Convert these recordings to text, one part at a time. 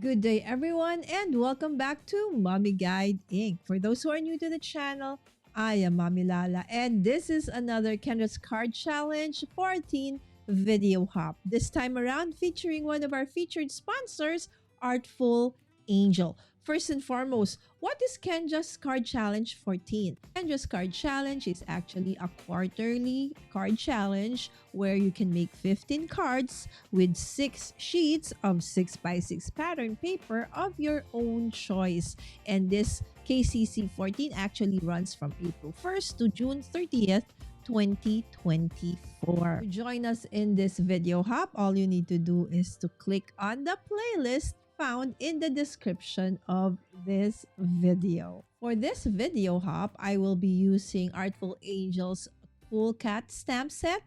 Good day, everyone, and welcome back to Mommy Guide Inc. For those who are new to the channel, I am Mommy Lala, and this is another Kendra's Card Challenge 14 video hop. This time around, featuring one of our featured sponsors, Artful Angel. First and foremost, what is Kendra's Card Challenge 14? Kendra's Card Challenge is actually a quarterly card challenge where you can make 15 cards with 6 sheets of 6 by 6 pattern paper of your own choice. And this KCC 14 actually runs from April 1st to June 30th. 2024. To join us in this video hop, all you need to do is to click on the playlist found in the description of this video. For this video hop, I will be using Artful Angel's Cool Cat stamp set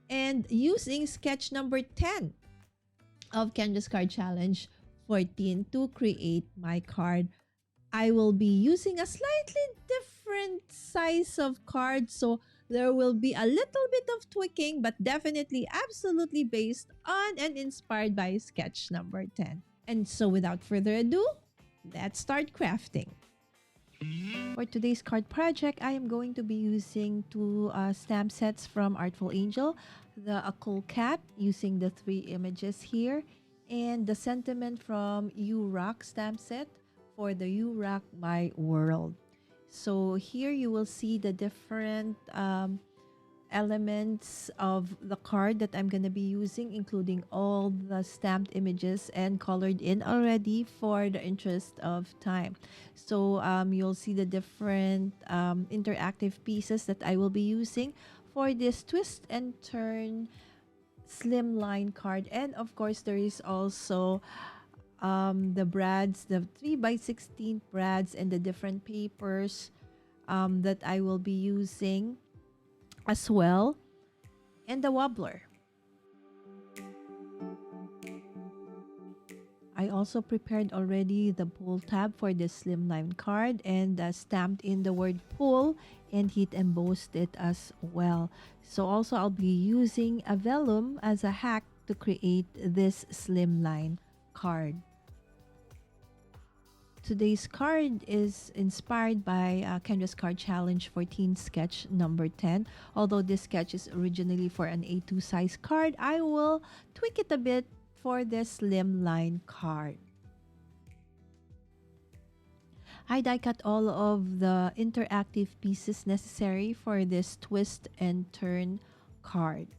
and using sketch number 10 of Kendra's Card Challenge 14 to create my card. I will be using a slightly different size of card, so there will be a little bit of tweaking, but definitely absolutely based on and inspired by sketch number 10. And so without further ado, let's start crafting. For today's card project, I am going to be using two stamp sets from Artful Angel, the A Cool Cat using the 3 images here, and the Sentiment from You Rock stamp set for the You Rock My World. So here you will see the different elements of the card that I'm going to be using, including all the stamped images and colored in already for the interest of time. So you'll see the different interactive pieces that I will be using for this twist and turn slimline card. And of course, there is also the brads, the 3 by 16 brads, and the different papers that I will be using as well, and the wobbler. I also prepared already the pull tab for this slimline card and stamped in the word pull and heat embossed it as well. So also I'll be using a vellum as a hack to create this slimline card. Today's card is inspired by Kendra's Card Challenge 14 sketch number 10. Although this sketch is originally for an A2 size card, I will tweak it a bit for this slimline card. I die cut all of the interactive pieces necessary for this twist and turn card.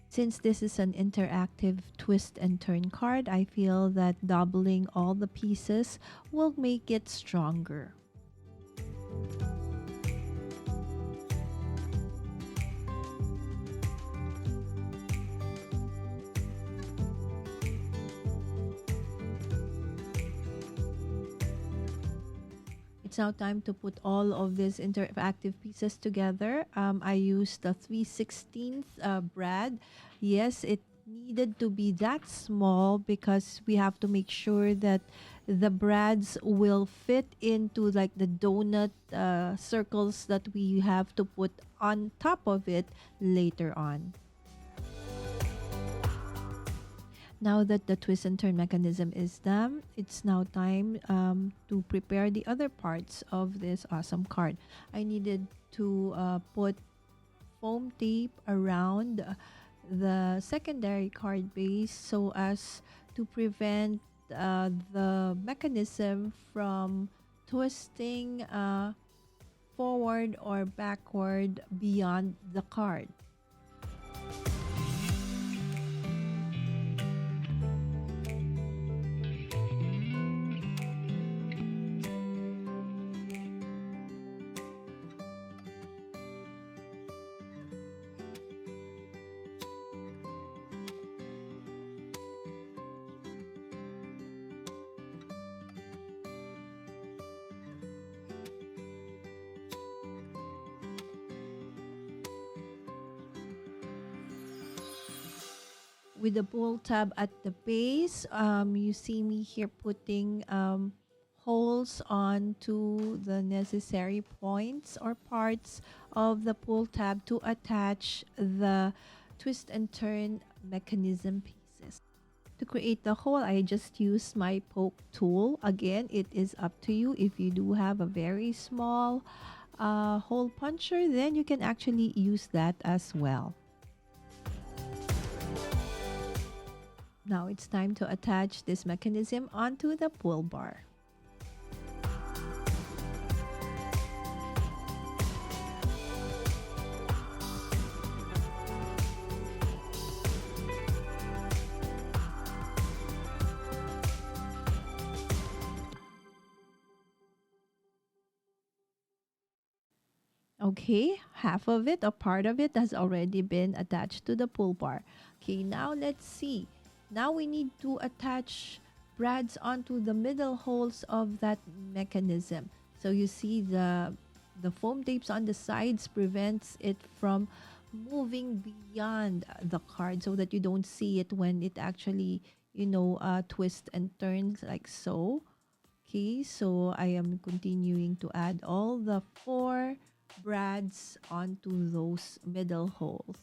Since this is an interactive twist and turn card, I feel that doubling all the pieces will make it stronger. It's now time to put all of these interactive pieces together. I used the 3/16 brad. Yes, it needed to be that small because we have to make sure that the brads will fit into like the donut circles that we have to put on top of it later on. Now that the twist and turn mechanism is done, it's now time to prepare the other parts of this awesome card. I needed to put foam tape around the secondary card base so as to prevent the mechanism from twisting forward or backward beyond the card. With the pull tab at the base, you see me here putting holes onto the necessary points or parts of the pull tab to attach the twist and turn mechanism pieces. To create the hole, I just use my poke tool. Again, it is up to you. If you do have a very small hole puncher, then you can actually use that as well. Now it's time to attach this mechanism onto the pull bar. Okay, half of it, a part of it has already been attached to the pull bar. Okay, now let's see. Now we need to attach brads onto the middle holes of that mechanism. So you see the foam tapes on the sides prevents it from moving beyond the card so that you don't see it when it actually, twist and turns like so. Okay, so I am continuing to add all the four brads onto those middle holes.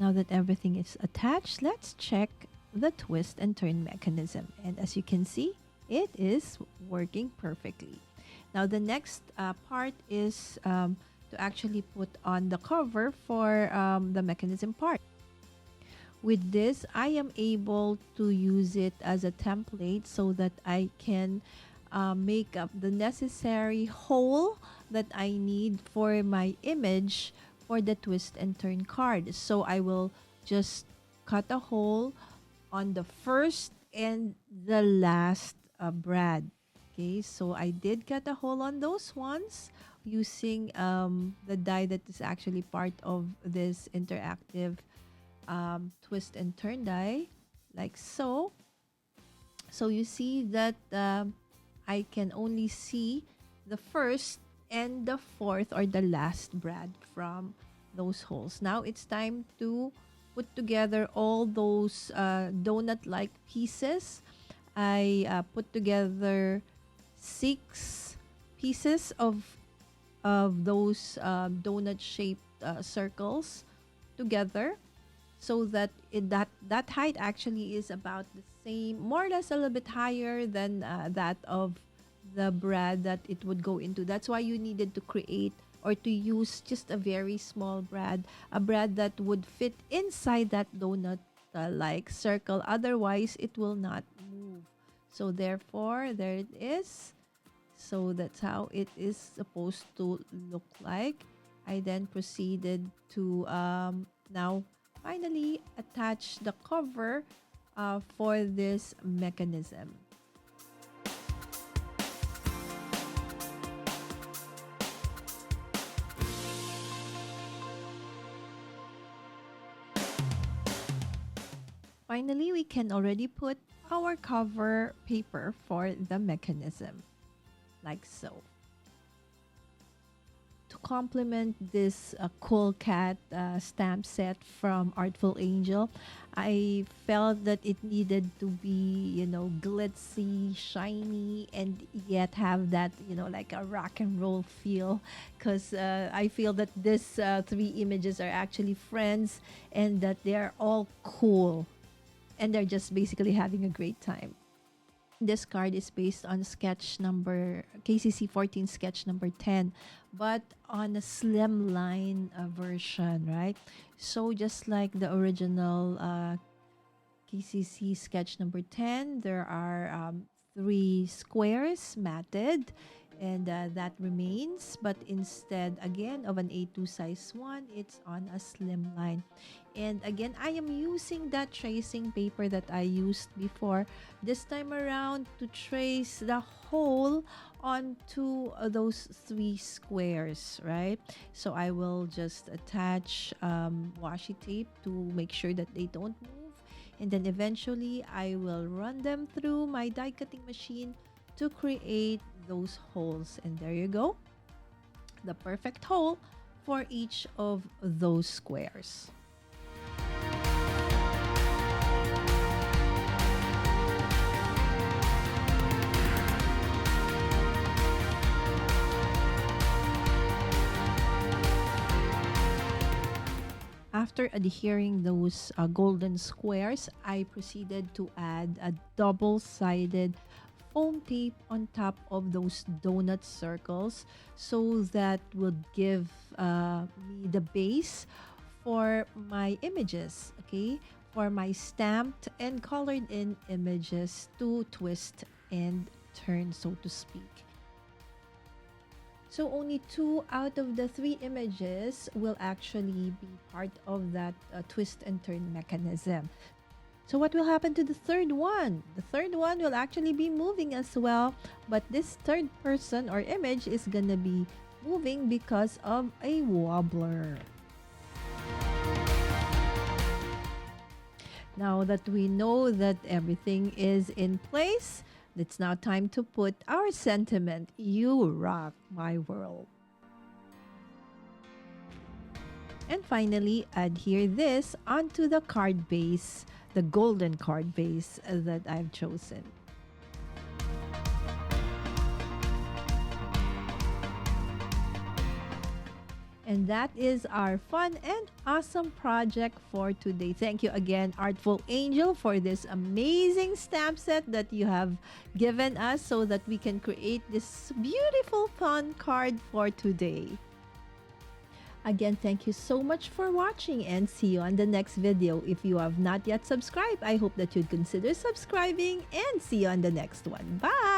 Now that everything is attached, let's check the twist and turn mechanism. And as you can see, it is working perfectly. Now the next part is to actually put on the cover for the mechanism part. With this, I am able to use it as a template so that I can make up the necessary hole that I need for my image for the twist and turn card. So I will just cut a hole on the first and the last brad. Okay, so I did cut a hole on those ones using the die that is actually part of this interactive twist and turn die, like so. So you see that I can only see the first and the fourth or the last brad from those holes. Now it's time to put together all those donut-like pieces. I put together 6 pieces of those donut-shaped circles together, so that that height actually is about the same, more or less a little bit higher than that of the brad that it would go into. That's why you needed to create or to use just a very small brad, a brad that would fit inside that donut like circle. Otherwise, it will not move. So therefore, there it is. So that's how it is supposed to look like. I then proceeded to now finally attach the cover for this mechanism. Finally, we can already put our cover paper for the mechanism, like so. To complement this cool cat stamp set from Artful Angel, I felt that it needed to be, glitzy, shiny, and yet have that, like a rock and roll feel. Because I feel that this 3 images are actually friends and that they're all cool. And they're just basically having a great time. This card is based on sketch number KCC 14 sketch number 10, but on a slimline version, right? So just like the original KCC sketch number 10, there are 3 squares matted, and that remains, but instead again of an A2 size 1, it's on a slim line. And again, I am using that tracing paper that I used before this time around to trace the hole onto those 3 squares, right? So I will just attach washi tape to make sure that they don't move, and then eventually I will run them through my die cutting machine to create those holes. And there you go, the perfect hole for each of those squares. after adhering those golden squares, I proceeded to add a double-sided foam tape on top of those donut circles, so that would give me the base for my images, okay? For my stamped and colored in images to twist and turn, so to speak. So only two out of the three images will actually be part of that twist and turn mechanism. So what will happen to the third one? The third one will actually be moving as well, but this third person or image is gonna be moving because of a wobbler. Now that we know that everything is in place, it's now time to put our sentiment, "You rock my world." And finally, adhere this onto the card base, the golden card base that I've chosen. And that is our fun and awesome project for today. Thank you again, Artful Angel, for this amazing stamp set that you have given us so that we can create this beautiful fun card for today. Again, thank you so much for watching and see you on the next video. If you have not yet subscribed, I hope that you'd consider subscribing and see you on the next one. Bye!